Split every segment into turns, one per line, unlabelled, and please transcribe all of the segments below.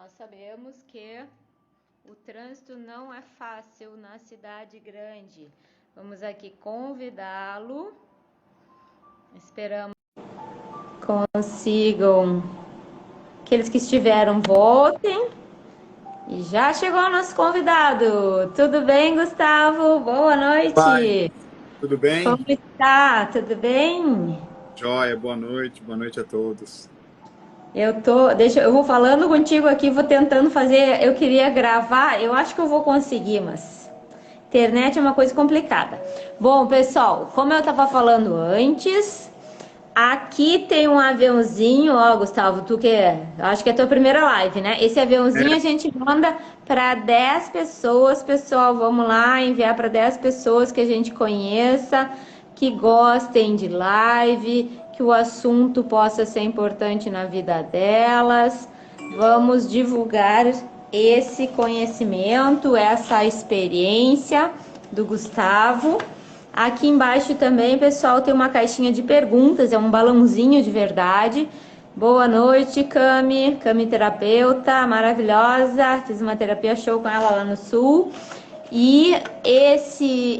Nós sabemos que o trânsito não é fácil na cidade grande. Vamos aqui convidá-lo. Esperamos que consigam. Aqueles que estiveram, votem. E já chegou o nosso convidado. Tudo bem, Gustavo? Boa
Pai,
noite.
tudo bem?
Como está? Tudo bem?
Joia, boa noite a todos.
Eu vou falando contigo aqui, vou tentando fazer, eu queria gravar, eu acho que eu vou conseguir, mas internet é uma coisa complicada. Bom, pessoal, como eu estava falando antes, aqui tem um aviãozinho, ó, Gustavo, acho que é a tua primeira live, né? Esse aviãozinho a
É,
gente manda para 10 pessoas, pessoal, vamos lá enviar para 10 pessoas que a gente conheça, que gostem de live, que o assunto possa ser importante na vida delas. Vamos divulgar esse conhecimento, essa experiência do Gustavo. Aqui embaixo também, pessoal, tem uma caixinha de perguntas, é um balãozinho de verdade. Boa noite, Cami terapeuta, maravilhosa. Fiz uma terapia show com ela lá no Sul. E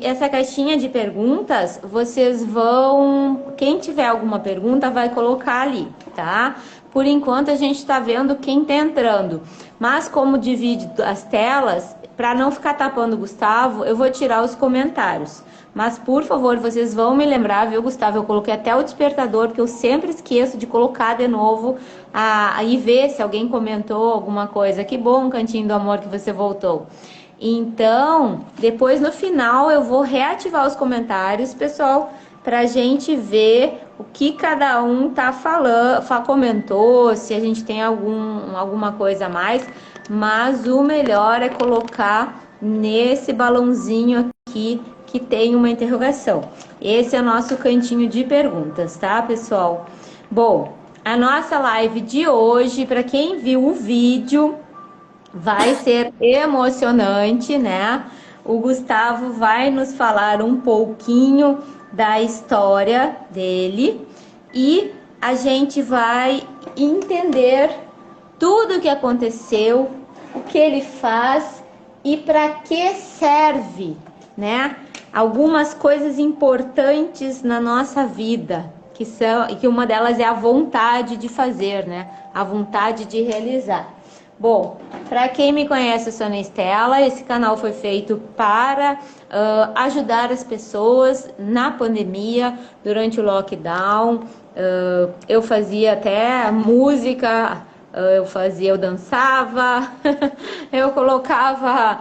essa caixinha de perguntas, vocês vão, quem tiver alguma pergunta vai colocar ali, tá? Por enquanto a gente tá vendo quem tá entrando. Mas como divide as telas, para não ficar tapando o Gustavo, eu vou tirar os comentários. Mas por favor, vocês vão me lembrar, viu, Gustavo? Eu coloquei até o despertador, porque eu sempre esqueço de colocar de novo e ver se alguém comentou alguma coisa. Que bom, Cantinho do Amor, que você voltou. Então, depois no final eu vou reativar os comentários, pessoal, para a gente ver o que cada um tá falando, comentou, se a gente tem alguma coisa a mais. Mas o melhor é colocar nesse balãozinho aqui que tem uma interrogação. Esse é o nosso cantinho de perguntas, tá, pessoal? Bom, a nossa live de hoje, para quem viu o vídeo, vai ser emocionante, né? O Gustavo vai nos falar um pouquinho da história dele e a gente vai entender tudo o que aconteceu, o que ele faz e para que serve, né? Algumas coisas importantes na nossa vida, que uma delas é a vontade de fazer, né? A vontade de realizar. Bom, para quem me conhece, eu sou a Ana Estela. Esse canal foi feito para ajudar as pessoas na pandemia, durante o lockdown. Eu fazia até música, eu dançava, eu colocava,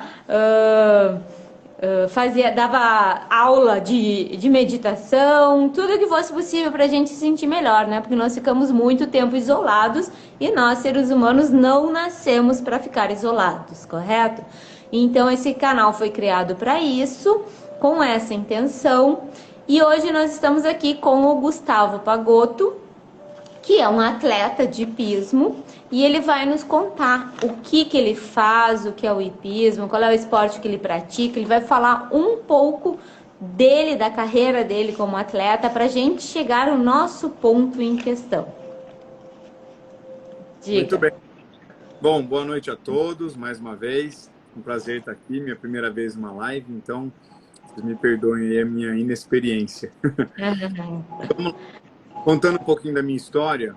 dava aula de meditação, tudo que fosse possível para a gente se sentir melhor, né? Porque nós ficamos muito tempo isolados e nós, seres humanos, não nascemos para ficar isolados, correto? Então, esse canal foi criado para isso, com essa intenção. E hoje nós estamos aqui com o Gustavo Pagotto, que é um atleta de hipismo, e ele vai nos contar o que ele faz, o que é o hipismo, qual é o esporte que ele pratica. Ele vai falar um pouco dele, da carreira dele como atleta, para a gente chegar ao nosso ponto em questão.
muito
Diga.
bem. Bom, boa noite a todos, mais uma vez. Um prazer estar aqui, minha primeira vez numa live, então vocês me perdoem aí a minha inexperiência. Vamos lá. Contando um pouquinho da minha história,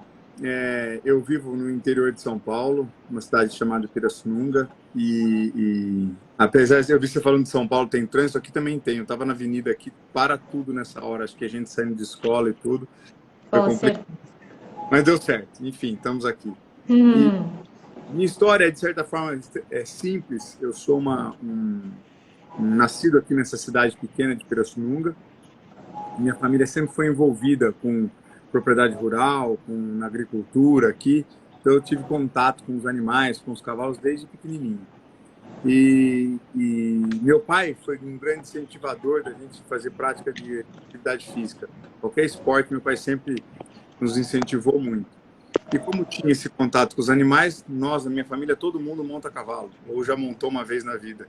eu vivo no interior de São Paulo, uma cidade chamada Pirassununga, e apesar de eu vi você falando de São Paulo, tem trânsito, aqui também tem. Eu estava na avenida aqui, para tudo nessa hora, acho que a gente saindo de escola e tudo, foi
Com
complicado,
certeza.
mas deu certo. Enfim, estamos aqui. E
Hum,
minha história, de certa forma, é simples. Eu sou nascido aqui nessa cidade pequena de Pirassununga. Minha família sempre foi envolvida com propriedade rural, na agricultura aqui. Então, eu tive contato com os animais, com os cavalos, desde pequenininho. E meu pai foi um grande incentivador da gente fazer prática de atividade física. Qualquer esporte, meu pai sempre nos incentivou muito. E como tinha esse contato com os animais, nós, na minha família, todo mundo monta cavalo, ou já montou uma vez na vida.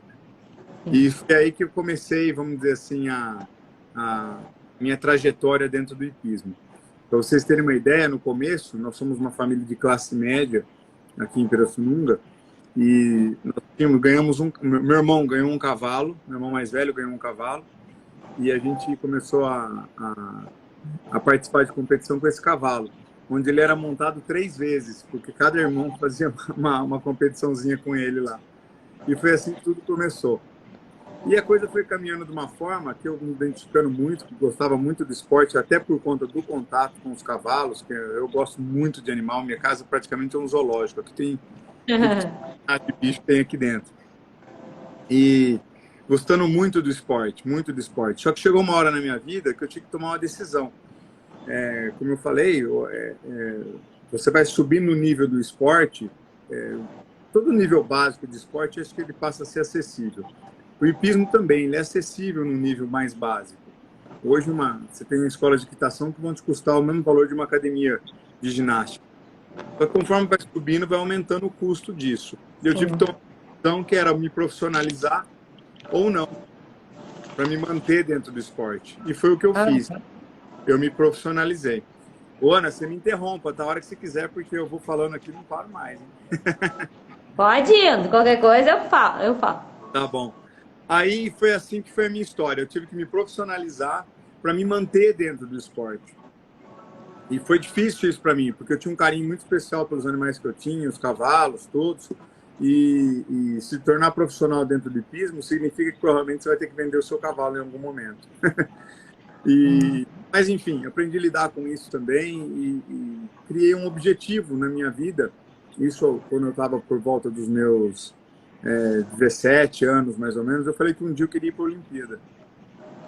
E foi aí que eu comecei, vamos dizer assim, a minha trajetória dentro do hipismo. Para vocês terem uma ideia, no começo, nós somos uma família de classe média aqui em Pirassununga, E nós ganhamos meu irmão ganhou um cavalo, meu irmão mais velho ganhou um cavalo, e a gente começou a participar de competição com esse cavalo, onde ele era montado 3 vezes, porque cada irmão fazia uma competiçãozinha com ele lá. E foi assim que tudo começou. E a coisa foi caminhando de uma forma que eu me identificando muito, que gostava muito do esporte, até por conta do contato com os cavalos, que eu gosto muito de animal. Minha casa praticamente é um zoológico, aqui tem tudo que de bicho tem aqui dentro. E gostando muito do esporte, muito do esporte. Só que chegou uma hora na minha vida que eu tinha que tomar uma decisão. Como eu falei, você vai subir no nível do esporte, todo nível básico de esporte, acho que ele passa a ser acessível. O hipismo também, ele é acessível no nível mais básico. Hoje você tem escolas de equitação que vão te custar o mesmo valor de uma academia de ginástica. Só que conforme vai subindo, vai aumentando o custo disso. E eu tive que tomar uma decisão que era me profissionalizar ou não, para me manter dentro do esporte. E foi o que eu fiz. Eu me profissionalizei. Ô, Ana, você me interrompa, tá? A hora que você quiser, porque eu vou falando aqui e não paro mais. Hein?
Pode ir, qualquer coisa eu falo.
Tá bom. Aí foi assim que foi a minha história. Eu tive que me profissionalizar para me manter dentro do esporte. E foi difícil isso para mim, porque eu tinha um carinho muito especial pelos animais que eu tinha, os cavalos, todos. E se tornar profissional dentro do hipismo significa que provavelmente você vai ter que vender o seu cavalo em algum momento. Mas, enfim, aprendi a lidar com isso também e criei um objetivo na minha vida. Isso quando eu estava por volta dos meus 17 anos, mais ou menos, eu falei que um dia eu queria ir para a Olimpíada.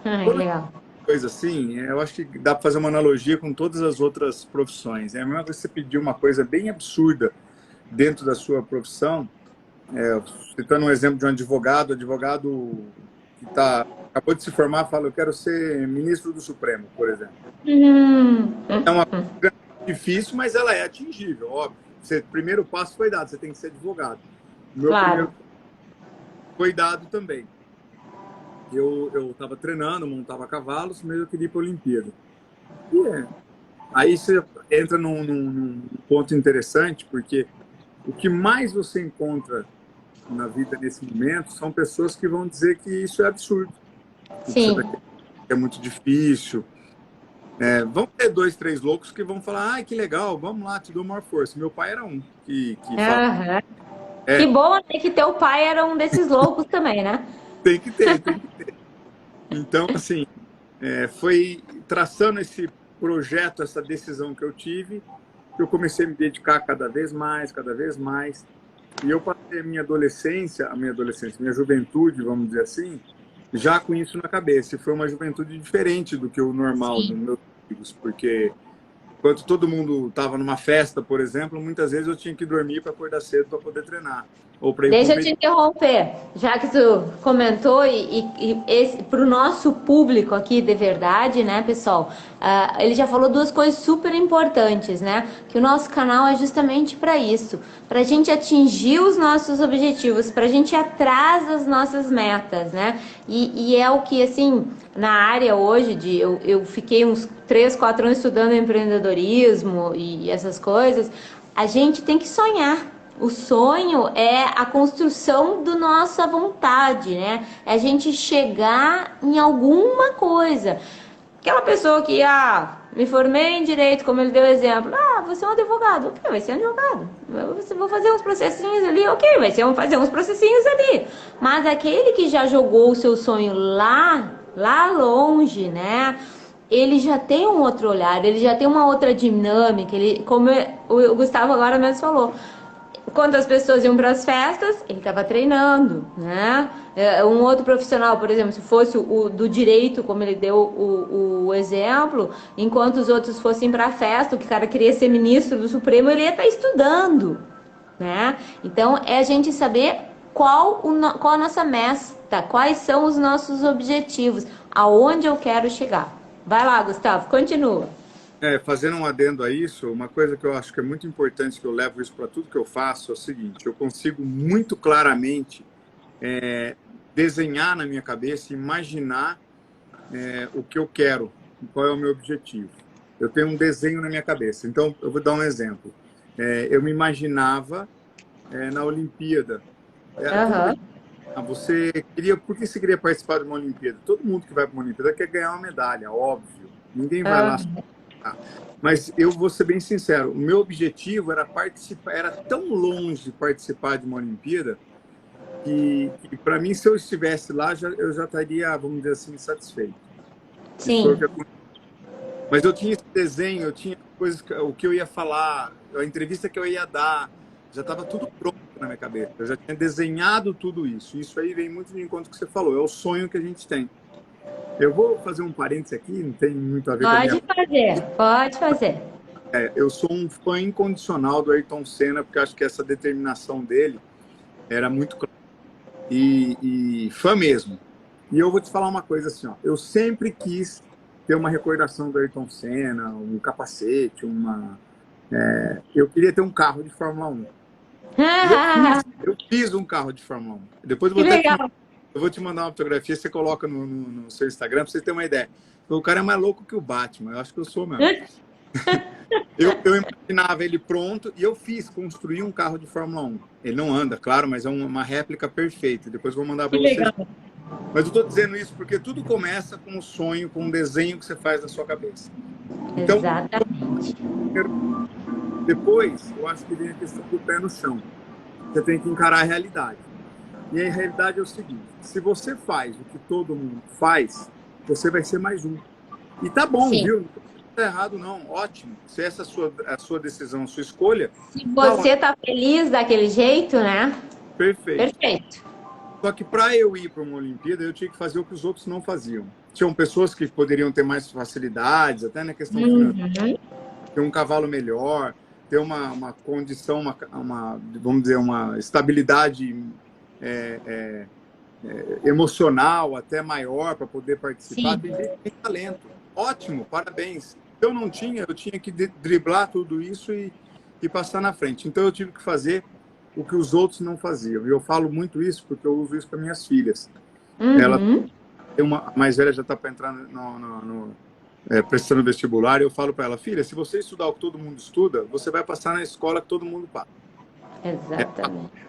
Legal.
Coisa assim, eu acho que dá para fazer uma analogia com todas as outras profissões. É a mesma coisa que você pedir uma coisa bem absurda dentro da sua profissão. Citando um exemplo de um advogado que acabou de se formar, fala, eu quero ser ministro do Supremo, por exemplo. É uma coisa difícil, mas ela é atingível, óbvio. O primeiro passo foi dado, você tem que ser advogado. O meu primeiro foi dado também. Eu estava treinando, montava cavalos, mas eu queria ir para a Olimpíada. Aí você entra num ponto interessante, porque o que mais você encontra na vida nesse momento são pessoas que vão dizer que isso é absurdo.
Sim.
É muito difícil. Vão ter 2, 3 loucos que vão falar, que legal, vamos lá, te dou maior força. Meu pai era um que fala.
Que bom, né, que teu pai era um desses loucos também, né?
Tem que ter. Então, assim, foi traçando esse projeto, essa decisão que eu tive, que eu comecei a me dedicar cada vez mais. E eu passei minha juventude, vamos dizer assim, já com isso na cabeça. E foi uma juventude diferente do que o normal dos meus amigos, porque enquanto todo mundo estava numa festa, por exemplo, muitas vezes eu tinha que dormir para acordar cedo para poder treinar. Ou para ir
Deixa eu te interromper, já que tu comentou, para o nosso público aqui de verdade, né, pessoal? Ele já falou 2 coisas super importantes, né? Que o nosso canal é justamente para isso, para a gente atingir os nossos objetivos, para a gente ir atrás das nossas metas, né? E é o que, assim, na área hoje, eu fiquei uns 3, 4 anos estudando empreendedorismo e essas coisas, a gente tem que sonhar. O sonho é a construção da nossa vontade, né? É a gente chegar em alguma coisa. Aquela pessoa que, me formei em direito, como ele deu exemplo. Você é um advogado. Ok, vai ser um advogado. Vou fazer uns processinhos ali. Ok, fazer uns processinhos ali. Mas aquele que já jogou o seu sonho lá longe, né? Ele já tem um outro olhar, ele já tem uma outra dinâmica. Como o Gustavo agora mesmo falou. Quando as pessoas iam para as festas, ele estava treinando, né? Um outro profissional, por exemplo, se fosse o do direito, como ele deu o exemplo, enquanto os outros fossem para a festa, o que o cara queria ser ministro do Supremo, ele ia estar estudando, né? Então, é a gente saber qual a nossa meta, quais são os nossos objetivos, aonde eu quero chegar. Vai lá, Gustavo, continua.
Fazendo um adendo a isso, uma coisa que eu acho que é muito importante, que eu levo isso para tudo que eu faço, é o seguinte: eu consigo muito claramente desenhar na minha cabeça, imaginar o que eu quero, qual é o meu objetivo. Eu tenho um desenho na minha cabeça. Então, eu vou dar um exemplo. Eu me imaginava na Olimpíada.
Aham.
Por que você queria participar de uma Olimpíada? Todo mundo que vai para uma Olimpíada quer ganhar uma medalha, óbvio. Ninguém vai lá.
Aham.
Mas eu vou ser bem sincero, o meu objetivo era participar, era tão longe de participar de uma Olimpíada que para mim, se eu estivesse lá, eu já estaria, vamos dizer assim, satisfeito.
Sim.
Mas eu tinha esse desenho, eu tinha coisas, o que eu ia falar, a entrevista que eu ia dar, já estava tudo pronto na minha cabeça. Eu já tinha desenhado tudo isso. Isso aí vem muito de encontro que você falou, é o sonho que a gente tem. Eu vou fazer um parênteses aqui, não tem muito a ver com a minha...
Pode fazer.
Eu sou um fã incondicional do Ayrton Senna, porque acho que essa determinação dele era muito clara. E fã mesmo. E eu vou te falar uma coisa assim, ó, eu sempre quis ter uma recordação do Ayrton Senna, um capacete, eu queria ter um carro de Fórmula 1. Eu fiz um carro de Fórmula 1. Depois eu vou te mandar uma fotografia, você coloca no seu Instagram, para você ter uma ideia. O cara é mais louco que o Batman, eu acho que eu sou mesmo. Eu imaginava ele pronto e eu construí um carro de Fórmula 1. Ele não anda, claro, mas é uma réplica perfeita. Depois eu vou mandar para vocês.
Legal.
Mas eu estou dizendo isso porque tudo começa com um sonho, com um desenho que você faz na sua cabeça. Então,
exatamente.
Depois, eu acho que vem a questão do pé no chão. Você tem que encarar a realidade. E a realidade é o seguinte, se você faz o que todo mundo faz, você vai ser mais um. E tá bom,
Sim.
Viu? Não tá errado não, ótimo. Se essa é a sua decisão, a sua escolha...
Se você tá feliz daquele jeito, né?
Perfeito.
Perfeito.
Só que para eu ir para uma Olimpíada, eu tinha que fazer o que os outros não faziam. Tinham pessoas que poderiam ter mais facilidades, até na questão financeira, ter um cavalo melhor, ter uma condição, vamos dizer, uma estabilidade emocional até maior para poder participar. Tem talento. Ótimo, parabéns. Se eu não tinha, eu tinha que driblar tudo isso e passar na frente. Então eu tive que fazer o que os outros não faziam. E eu falo muito isso porque eu uso isso para minhas filhas. Ela tem a mais velha já está para entrar prestando vestibular, e eu falo para ela, filha, se você estudar o que todo mundo estuda, você vai passar na escola que todo mundo passa.
Exatamente.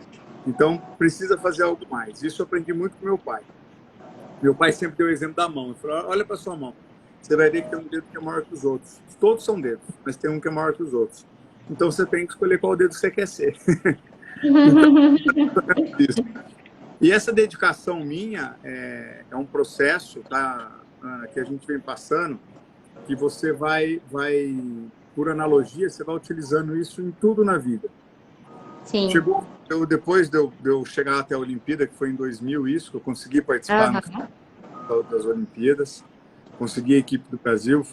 Então, precisa fazer algo mais. Isso eu aprendi muito com meu pai. Meu pai sempre deu o exemplo da mão. Ele falou, olha para sua mão. Você vai ver que tem um dedo que é maior que os outros. Todos são dedos, mas tem um que é maior que os outros. Então, você tem que escolher qual dedo você quer ser. Então, e essa dedicação minha é um processo, tá, que a gente vem passando, que você vai, por analogia, você vai utilizando isso em tudo na vida.
Sim.
Depois de eu chegar até a Olimpíada, que foi em 2000 isso, que eu consegui participar das Olimpíadas, consegui a equipe do Brasil,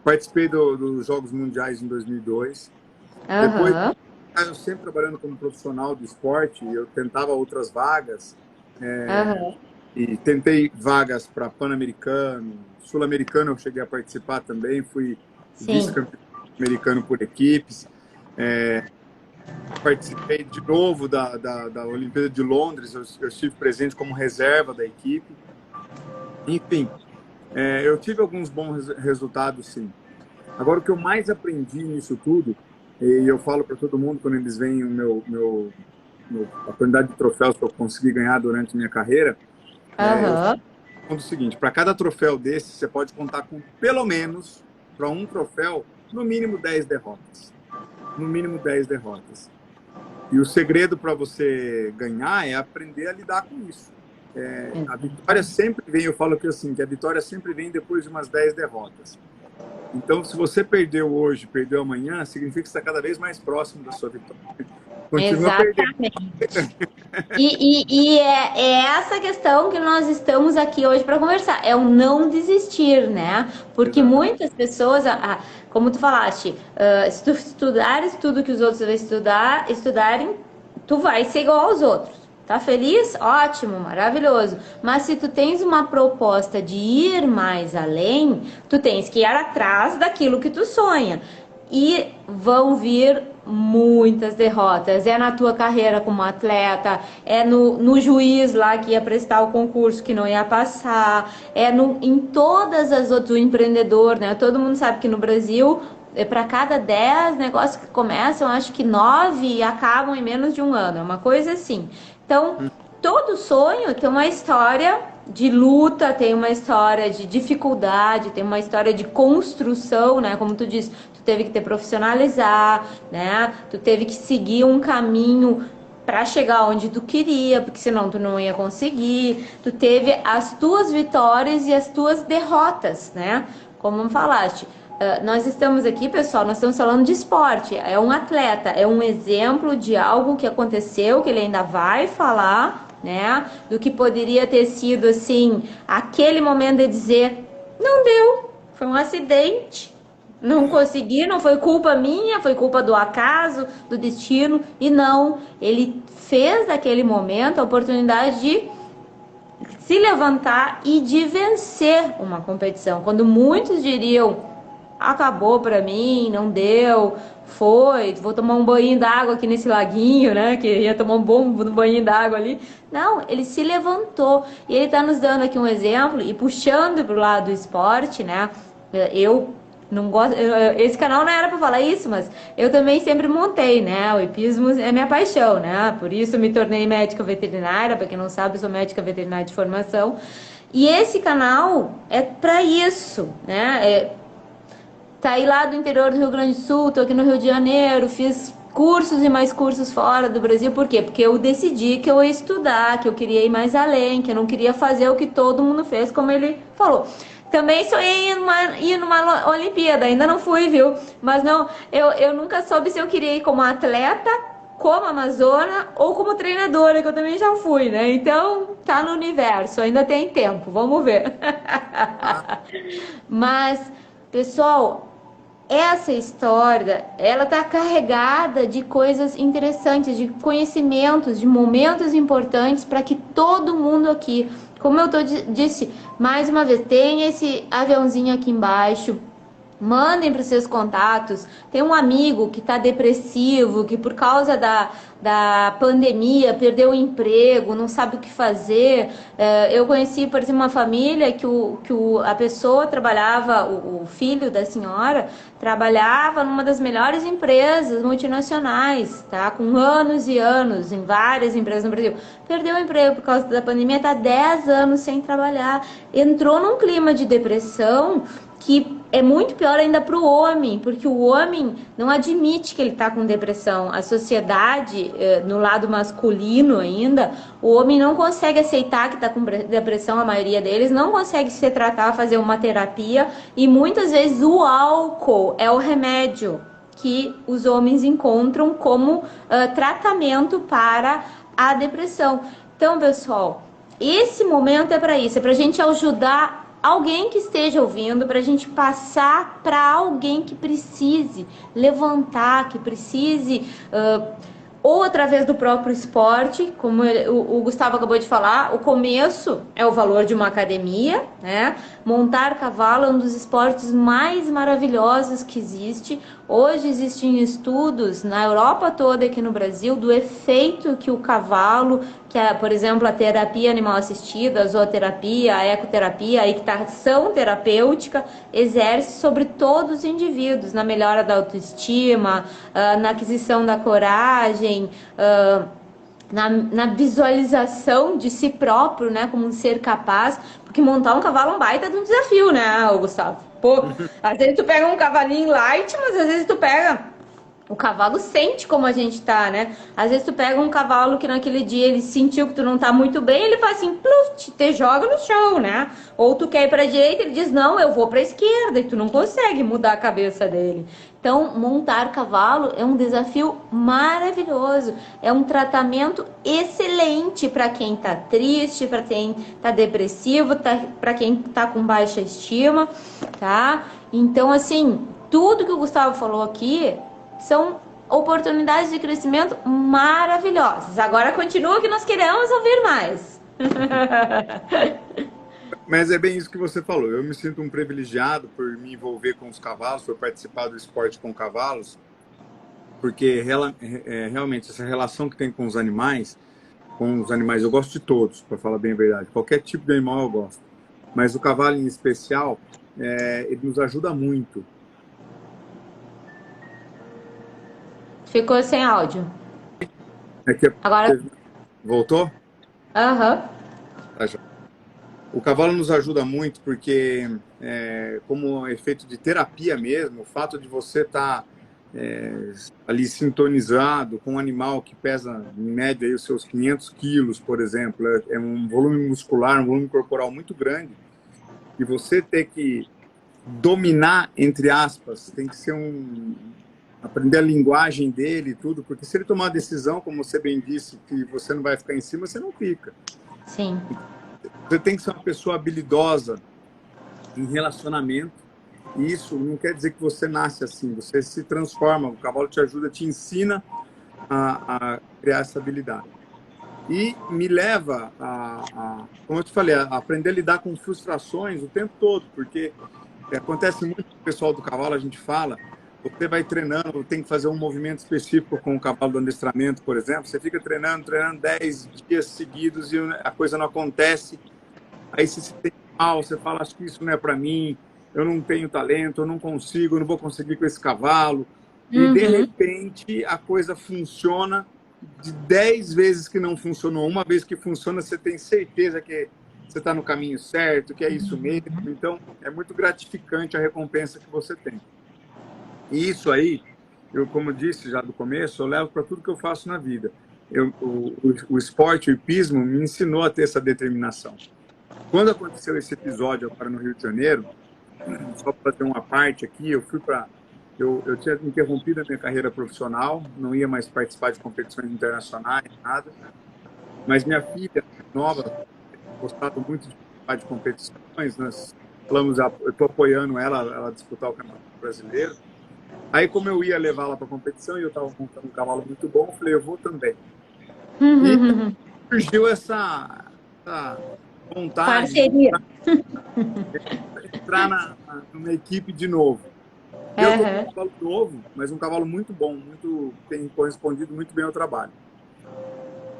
participei dos Jogos Mundiais em 2002. Depois, eu sempre trabalhando como profissional do esporte, eu tentava outras vagas, e tentei vagas para Pan-Americano, Sul-Americano eu cheguei a participar também, fui vice-campeão americano por equipes, participei de novo da Olimpíada de Londres, eu estive presente como reserva da equipe. Enfim, eu tive alguns bons resultados, sim. Agora, o que eu mais aprendi nisso tudo, e eu falo para todo mundo quando eles veem a quantidade de troféus que eu consegui ganhar durante a minha carreira, é o seguinte, para cada troféu desse, você pode contar com, pelo menos, para um troféu, no mínimo 10 derrotas. No mínimo 10 derrotas. E o segredo para você ganhar é aprender a lidar com isso. A vitória sempre vem, eu falo que assim, que a vitória sempre vem depois de umas 10 derrotas. Então, se você perdeu hoje, perdeu amanhã, significa que você está cada vez mais próximo da sua vitória. Continua
Exatamente. E é essa questão que nós estamos aqui hoje para conversar, é o não desistir, né? Porque muitas pessoas, como tu falaste, se tu estudares tudo que os outros vão estudarem, tu vai ser igual aos outros. Tá feliz? Ótimo, maravilhoso. Mas se tu tens uma proposta de ir mais além, tu tens que ir atrás daquilo que tu sonha. E vão vir muitas derrotas. É na tua carreira como atleta, é no juiz lá que ia prestar o concurso que não ia passar, em todas as outras, o empreendedor, né? Todo mundo sabe que no Brasil para cada 10 negócios que começam, acho que 9 acabam em menos de um ano, é uma coisa assim. Então, todo sonho tem uma história de luta, tem uma história de dificuldade, tem uma história de construção, né? Como tu disse, tu teve que te profissionalizar, né? Tu teve que seguir um caminho para chegar onde tu queria, porque senão tu não ia conseguir. Tu teve as tuas vitórias e as tuas derrotas, né? Como falaste. Nós estamos aqui, pessoal, nós estamos falando de esporte. É um atleta, é um exemplo de algo que aconteceu, que ele ainda vai falar, né? Do que poderia ter sido, assim, aquele momento de dizer, não deu, foi um acidente, não consegui, não foi culpa minha, foi culpa do acaso, do destino. E não, ele fez daquele momento a oportunidade de se levantar e de vencer uma competição. Quando muitos diriam, acabou pra mim, não deu, foi, vou tomar um banho d'água aqui nesse laguinho, né, que ia tomar um bom banho d'água ali. Não, ele se levantou, e ele tá nos dando aqui um exemplo, e puxando pro lado do esporte, né, eu não gosto, esse canal não era para falar isso, mas eu também sempre montei, né? O hipismo é minha paixão, né? Por isso me tornei médica veterinária, para quem não sabe, eu sou médica veterinária de formação. E esse canal é para isso, né? Saí lá do interior do Rio Grande do Sul, tô aqui no Rio de Janeiro, fiz cursos e mais cursos fora do Brasil. Por quê? Porque eu decidi que eu ia estudar, que eu queria ir mais além, que eu não queria fazer o que todo mundo fez, como ele falou. Também sonhei em ir numa Olimpíada, ainda não fui, viu? Mas não, eu nunca soube se eu queria ir como atleta, como amazona ou como treinadora, que eu também já fui, né? Então, tá no universo, ainda tem tempo, vamos ver. Mas, pessoal, essa história, ela tá carregada de coisas interessantes, de conhecimentos, de momentos importantes para que todo mundo aqui, como eu disse, mais uma vez, tem esse aviãozinho aqui embaixo. Mandem para os seus contatos. Tem um amigo que está depressivo, que por causa da pandemia perdeu o emprego, não sabe o que fazer. Eu conheci, por exemplo, uma família que a pessoa trabalhava, o filho da senhora trabalhava numa das melhores empresas multinacionais, tá? Com anos e anos, em várias empresas no Brasil. Perdeu o emprego por causa da pandemia, está 10 anos sem trabalhar. Entrou num clima de depressão que é muito pior ainda para o homem, porque o homem não admite que ele está com depressão. A sociedade, no lado masculino ainda, o homem não consegue aceitar que está com depressão, a maioria deles não consegue se tratar, fazer uma terapia, e muitas vezes o álcool é o remédio que os homens encontram como tratamento para a depressão. Então, pessoal, esse momento é para isso, é para a gente ajudar alguém que esteja ouvindo, para a gente passar para alguém que precise levantar, que precise, ou através do próprio esporte, como o Gustavo acabou de falar, o começo é o valor de uma academia, né? Montar cavalo é um dos esportes mais maravilhosos que existe. Hoje existem estudos na Europa toda e aqui no Brasil do efeito que o cavalo, que é, por exemplo, a terapia animal assistida, a zooterapia, a ecoterapia, a equitação terapêutica, exerce sobre todos os indivíduos, na melhora da autoestima, na aquisição da coragem, na visualização de si próprio, né, como um ser capaz, porque montar um cavalo é um baita de um desafio, né, Gustavo? Pô, às vezes tu pega um cavalinho light, mas às vezes tu pega... O cavalo sente como a gente tá, né? Às vezes tu pega um cavalo que naquele dia ele sentiu que tu não tá muito bem, ele faz assim, pluf, te joga no chão, né? Ou tu quer ir pra direita, ele diz, não, eu vou pra esquerda, e tu não consegue mudar a cabeça dele. Então, montar cavalo é um desafio maravilhoso, é um tratamento excelente para quem tá triste, para quem tá depressivo, para quem tá com baixa estima, tá? Então, assim, tudo que o Gustavo falou aqui são oportunidades de crescimento maravilhosas. Agora continua que nós queremos ouvir mais.
Mas é bem isso que você falou. Eu me sinto um privilegiado por me envolver com os cavalos, por participar do esporte com cavalos, porque realmente essa relação que tem com os animais, eu gosto de todos, para falar bem a verdade. Qualquer tipo de animal eu gosto. Mas o cavalo em especial, ele nos ajuda muito.
Ficou sem áudio.
É que
Agora.
voltou?
Aham.
Tá, já. O cavalo nos ajuda muito porque, como efeito de terapia mesmo, o fato de você estar ali sintonizado com um animal que pesa, em média, aí, os seus 500 quilos, por exemplo, é um volume muscular, um volume corporal muito grande, e você ter que dominar, entre aspas, tem que ser aprender a linguagem dele e tudo, porque se ele tomar uma decisão, como você bem disse, que você não vai ficar em cima, você não fica.
Sim.
Você tem que ser uma pessoa habilidosa em relacionamento, e isso não quer dizer que você nasce assim, você se transforma, o cavalo te ajuda, te ensina a criar essa habilidade. E me leva como eu te falei, a aprender a lidar com frustrações o tempo todo, porque acontece muito com o pessoal do cavalo, a gente fala, você vai treinando, tem que fazer um movimento específico com o cavalo do adestramento, por exemplo, você fica treinando 10 dias seguidos e a coisa não acontece, aí você se sente mal, você fala, acho que isso não é para mim, eu não tenho talento, eu não consigo, eu não vou conseguir com esse cavalo. E de repente a coisa funciona, de 10 vezes que não funcionou, uma vez que funciona, você tem certeza que você está no caminho certo, que é isso mesmo. Então, é muito gratificante a recompensa que você tem. E isso aí, eu, como disse já do começo, eu levo para tudo que eu faço na vida. O esporte, o hipismo, me ensinou a ter essa determinação. Quando aconteceu esse episódio agora no Rio de Janeiro, só para ter uma parte aqui, eu tinha interrompido a minha carreira profissional, não ia mais participar de competições internacionais, nada. Mas minha filha nova, gostava muito de participar de competições, nós falamos, eu estou apoiando ela disputar o Campeonato Brasileiro. Aí, como eu ia levá-la para a competição e eu estava montando um cavalo muito bom, eu falei, eu vou também. E surgiu essa vontade
Parceria.
de entrar numa equipe de novo. Eu estou com um cavalo novo, mas um cavalo muito bom, tem correspondido muito bem ao trabalho.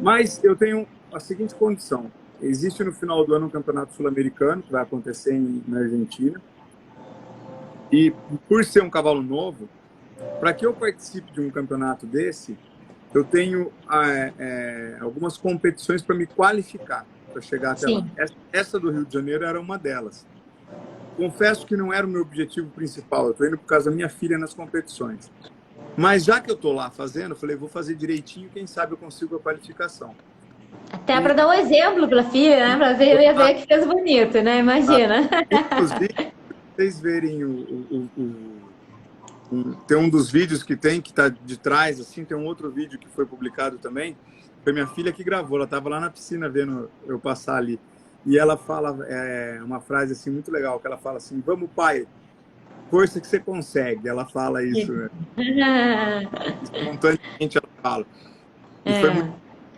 Mas eu tenho a seguinte condição. Existe no final do ano um campeonato sul-americano, que vai acontecer na Argentina. E por ser um cavalo novo, para que eu participe de um campeonato desse, eu tenho algumas competições para me qualificar, para chegar até lá. Essa do Rio de Janeiro era uma delas. Confesso que não era o meu objetivo principal, eu estou indo por causa da minha filha nas competições. Mas já que eu estou lá fazendo, eu falei, vou fazer direitinho, quem sabe eu consigo a qualificação.
Até para dar um exemplo para a filha, né? Para ver que fez bonito, né? Imagina.
Inclusive, vocês verem tem um dos vídeos que está de trás, assim, tem um outro vídeo que foi publicado também, foi minha filha que gravou, ela estava lá na piscina vendo eu passar ali. E ela fala uma frase assim muito legal, que ela fala assim, vamos pai, força que você consegue. Ela fala isso, né? Espontaneamente ela fala. E foi muito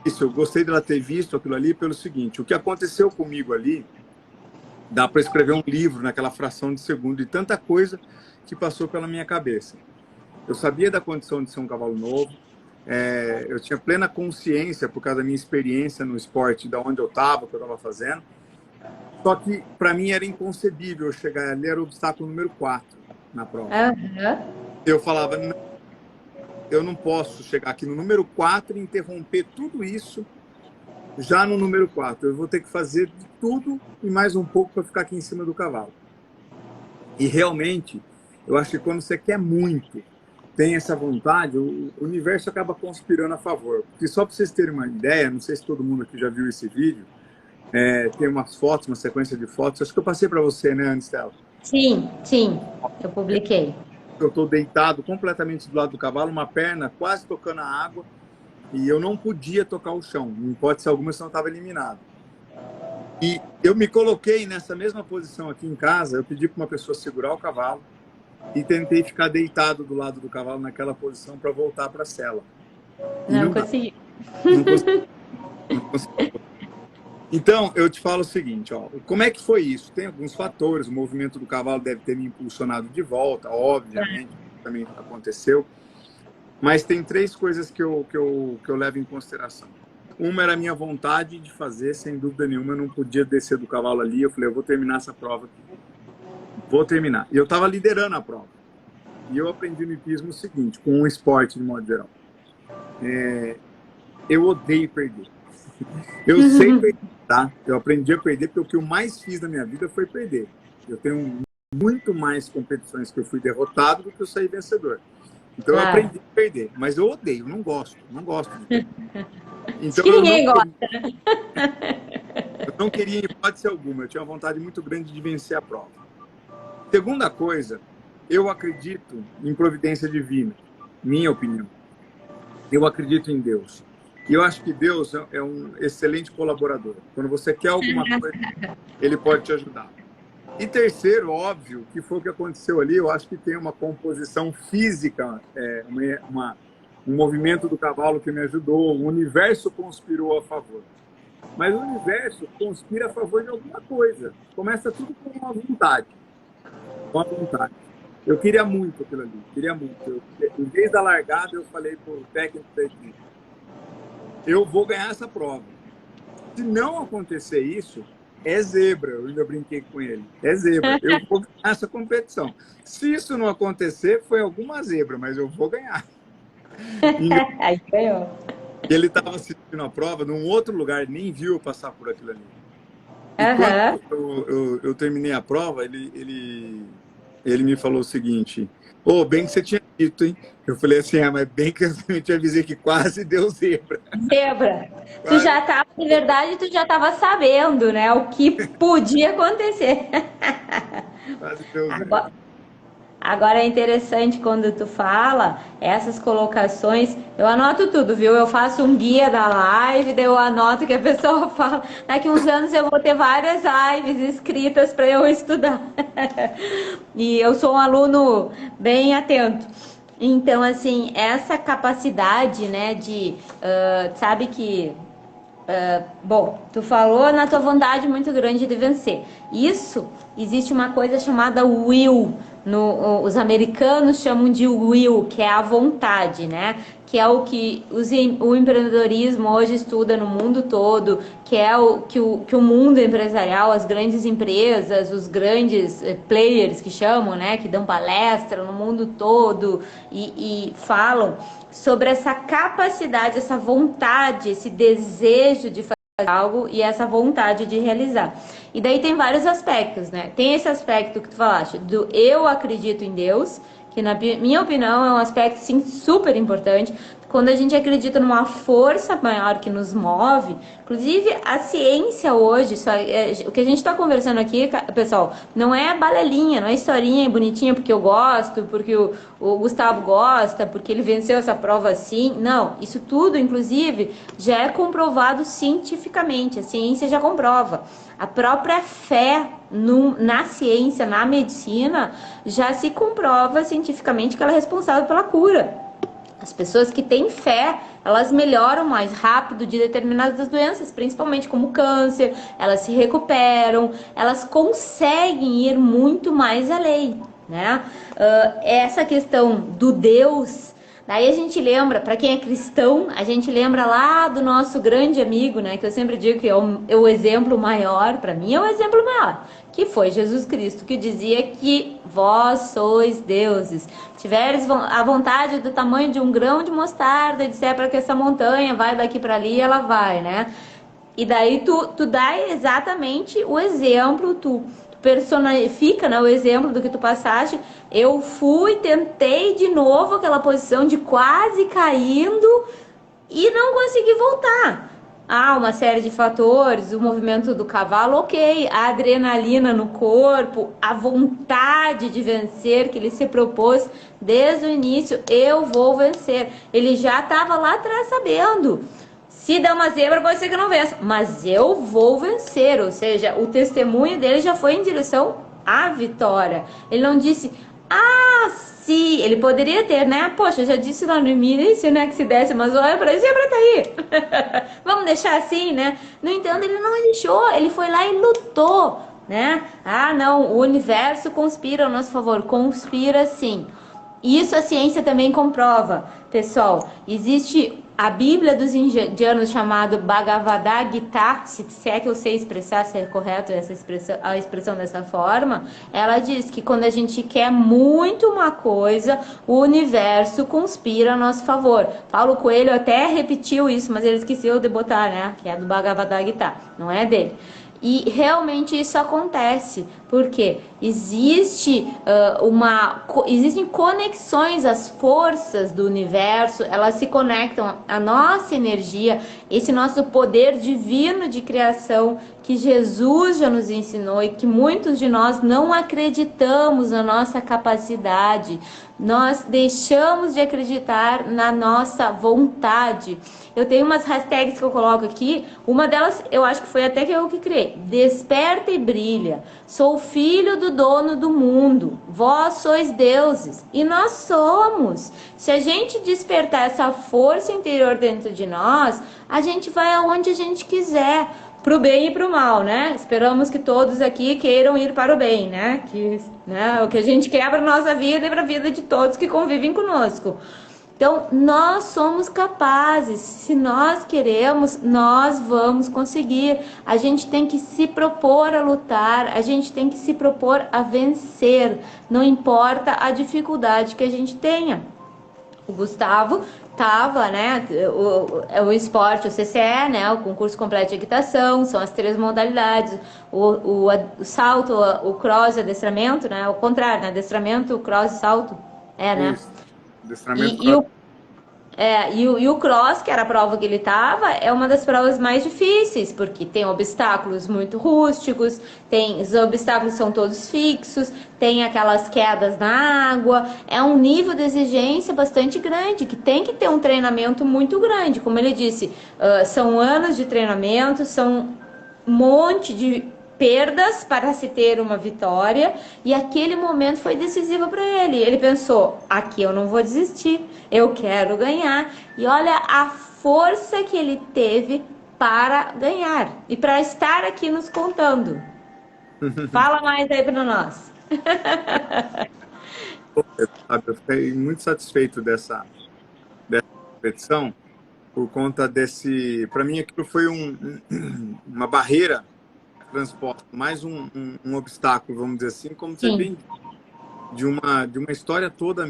isso, eu gostei dela ter visto aquilo ali pelo seguinte, o que aconteceu comigo ali, dá para escrever um livro naquela fração de segundo, de tanta coisa que passou pela minha cabeça. Eu sabia da condição de ser um cavalo novo, eu tinha plena consciência, por causa da minha experiência no esporte, da onde eu estava, o que eu estava fazendo. Só que, para mim, era inconcebível eu chegar ali, era o obstáculo número 4 na prova. Eu falava, não, eu não posso chegar aqui no número 4 e interromper tudo isso já no número 4. Eu vou ter que fazer de tudo e mais um pouco para ficar aqui em cima do cavalo. E, realmente, eu acho que quando você quer muito, tem essa vontade, o universo acaba conspirando a favor. Porque só para vocês terem uma ideia, não sei se todo mundo aqui já viu esse vídeo, tem umas fotos, uma sequência de fotos. Acho que eu passei para você, né, Anistela?
Sim, eu publiquei.
Eu estou deitado completamente do lado do cavalo, uma perna quase tocando a água, e eu não podia tocar o chão, em hipótese alguma, senão eu estava eliminado. E eu me coloquei nessa mesma posição aqui em casa, eu pedi para uma pessoa segurar o cavalo e tentei ficar deitado do lado do cavalo naquela posição para voltar para a sela.
Não consegui.
Não consegui. Então, eu te falo o seguinte, ó, como é que foi isso? Tem alguns fatores, o movimento do cavalo deve ter me impulsionado de volta, obviamente, também aconteceu, mas tem 3 coisas que eu levo em consideração. Uma era a minha vontade de fazer, sem dúvida nenhuma, eu não podia descer do cavalo ali, eu falei, eu vou terminar essa prova aqui. Vou terminar. E eu estava liderando a prova. E eu aprendi no hipismo o seguinte, com o esporte de modo geral. Eu odeio perder. Eu sei perder, tá? Eu aprendi a perder porque o que eu mais fiz na minha vida foi perder. Eu tenho muito mais competições que eu fui derrotado do que eu saí vencedor. Então eu
Claro.
aprendi a perder, mas eu odeio, não gosto de perder.
Acho
Então
que ninguém gosta.
eu não queria em hipótese alguma, eu tinha uma vontade muito grande de vencer a prova. Segunda coisa, eu acredito em providência divina, minha opinião. Eu acredito em Deus. E eu acho que Deus é um excelente colaborador. Quando você quer alguma coisa, ele pode te ajudar. E terceiro, óbvio, que foi o que aconteceu ali, eu acho que tem uma composição física, um movimento do cavalo que me ajudou, o universo conspirou a favor. Mas o universo conspira a favor de alguma coisa. Começa tudo com uma vontade. Com a vontade. Eu queria muito aquilo ali, queria muito. Desde a largada, eu falei para o técnico da equipe, eu vou ganhar essa prova. Se não acontecer isso, é zebra. Eu ainda brinquei com ele. É zebra. Eu vou ganhar essa competição. Se isso não acontecer, foi alguma zebra, mas eu vou ganhar.
Aí ganhou.
E ele estava assistindo a prova num outro lugar, nem viu eu passar por aquilo ali. E quando eu terminei a prova, ele me falou o seguinte, bem que você tinha dito, hein? Eu falei assim, mas bem que eu te avisei que quase deu zebra.
Zebra. Tu já estava, de verdade, tu já estava sabendo, né? O que podia acontecer.
Quase deu zebra.
Agora é interessante quando tu fala essas colocações, eu anoto tudo, viu? Eu faço um guia da live, daí eu anoto que a pessoa fala. Daqui uns anos eu vou ter várias lives escritas para eu estudar. E eu sou um aluno bem atento. Então, assim, essa capacidade, né, sabe que bom, tu falou na tua vontade muito grande de vencer. Isso, existe uma coisa chamada will. Os americanos chamam de will, que é a vontade, né? Que é o que o empreendedorismo hoje estuda no mundo todo, que é que o mundo empresarial, as grandes empresas, os grandes players que chamam, né? Que dão palestra no mundo todo e falam sobre essa capacidade, essa vontade, esse desejo de fazer algo e essa vontade de realizar. E daí tem vários aspectos, né? Tem esse aspecto que tu falaste, do eu acredito em Deus, que na minha opinião é um aspecto, sim, super importante. Quando a gente acredita numa força maior que nos move, inclusive a ciência hoje, o que a gente está conversando aqui, pessoal, não é balelinha, não é historinha bonitinha porque eu gosto, porque o Gustavo gosta, porque ele venceu essa prova assim. Não, isso tudo, inclusive, já é comprovado cientificamente, a ciência já comprova. A própria fé na ciência, na medicina, já se comprova cientificamente que ela é responsável pela cura. As pessoas que têm fé, elas melhoram mais rápido de determinadas doenças, principalmente como câncer, elas se recuperam, elas conseguem ir muito mais além, né? Essa questão do Deus, daí a gente lembra, para quem é cristão, a gente lembra lá do nosso grande amigo, né? Que eu sempre digo que é o exemplo maior, para mim é o exemplo maior, que foi Jesus Cristo, que dizia que vós sois deuses. Tiveres a vontade do tamanho de um grão de mostarda, e disser para que essa montanha vai daqui para ali, ela vai, né? E daí tu dá exatamente o exemplo, tu personifica, né, o exemplo do que tu passaste. Eu tentei de novo aquela posição de quase caindo e não consegui voltar. Uma série de fatores, o movimento do cavalo, ok, a adrenalina no corpo, a vontade de vencer que ele se propôs desde o início, eu vou vencer. Ele já estava lá atrás sabendo. Se der uma zebra, pode ser que eu não vença, mas eu vou vencer. Ou seja, o testemunho dele já foi em direção à vitória. Ele não disse, sim, ele poderia ter, né? Poxa, eu já disse lá no início, né, que se desse, mas olha pra zebra tá aí. Vamos deixar assim, né? No entanto, ele não deixou, ele foi lá e lutou, né? Não, o universo conspira a nosso favor, conspira sim. Isso a ciência também comprova, pessoal. Existe A Bíblia dos indianos, chamado Bhagavad Gita, se é que eu sei expressar, se é correto essa expressão, a expressão dessa forma, ela diz que quando a gente quer muito uma coisa, o universo conspira a nosso favor. Paulo Coelho até repetiu isso, mas ele esqueceu de botar, né? Que é do Bhagavad Gita, não é dele. E realmente isso acontece, porque existem conexões, as forças do universo, elas se conectam à nossa energia, esse nosso poder divino de criação que Jesus já nos ensinou e que muitos de nós não acreditamos na nossa capacidade, nós deixamos de acreditar na nossa vontade. Eu tenho umas hashtags que eu coloco aqui, uma delas eu acho que foi até que eu que criei. Desperta e brilha. Sou filho do dono do mundo. Vós sois deuses. E nós somos. Se a gente despertar essa força interior dentro de nós, a gente vai aonde a gente quiser. Pro bem e pro mal, né? Esperamos que todos aqui queiram ir para o bem, né? O que a gente quer para nossa vida e para a vida de todos que convivem conosco. Então, nós somos capazes, se nós queremos, nós vamos conseguir. A gente tem que se propor a lutar, a gente tem que se propor a vencer, não importa a dificuldade que a gente tenha. O Gustavo estava, né, o esporte, o CCE, né, o concurso completo de equitação, são as 3 modalidades, o salto, o cross, adestramento, né, o contrário, né, adestramento, cross e salto, né?
Isso.
E o cross, que era a prova que ele estava, é uma das provas mais difíceis, porque tem obstáculos muito rústicos, os obstáculos são todos fixos, tem aquelas quedas na água, é um nível de exigência bastante grande, que tem que ter um treinamento muito grande. Como ele disse, são anos de treinamento, são um monte de perdas para se ter uma vitória, e aquele momento foi decisivo para ele. Ele pensou, aqui eu não vou desistir, eu quero ganhar. E olha a força que ele teve para ganhar e para estar aqui nos contando. Fala mais aí para nós.
Eu fiquei muito satisfeito dessa competição por conta desse... Para mim, aquilo foi uma barreira transposta, mais um obstáculo, vamos dizer assim, como você bem, de uma história toda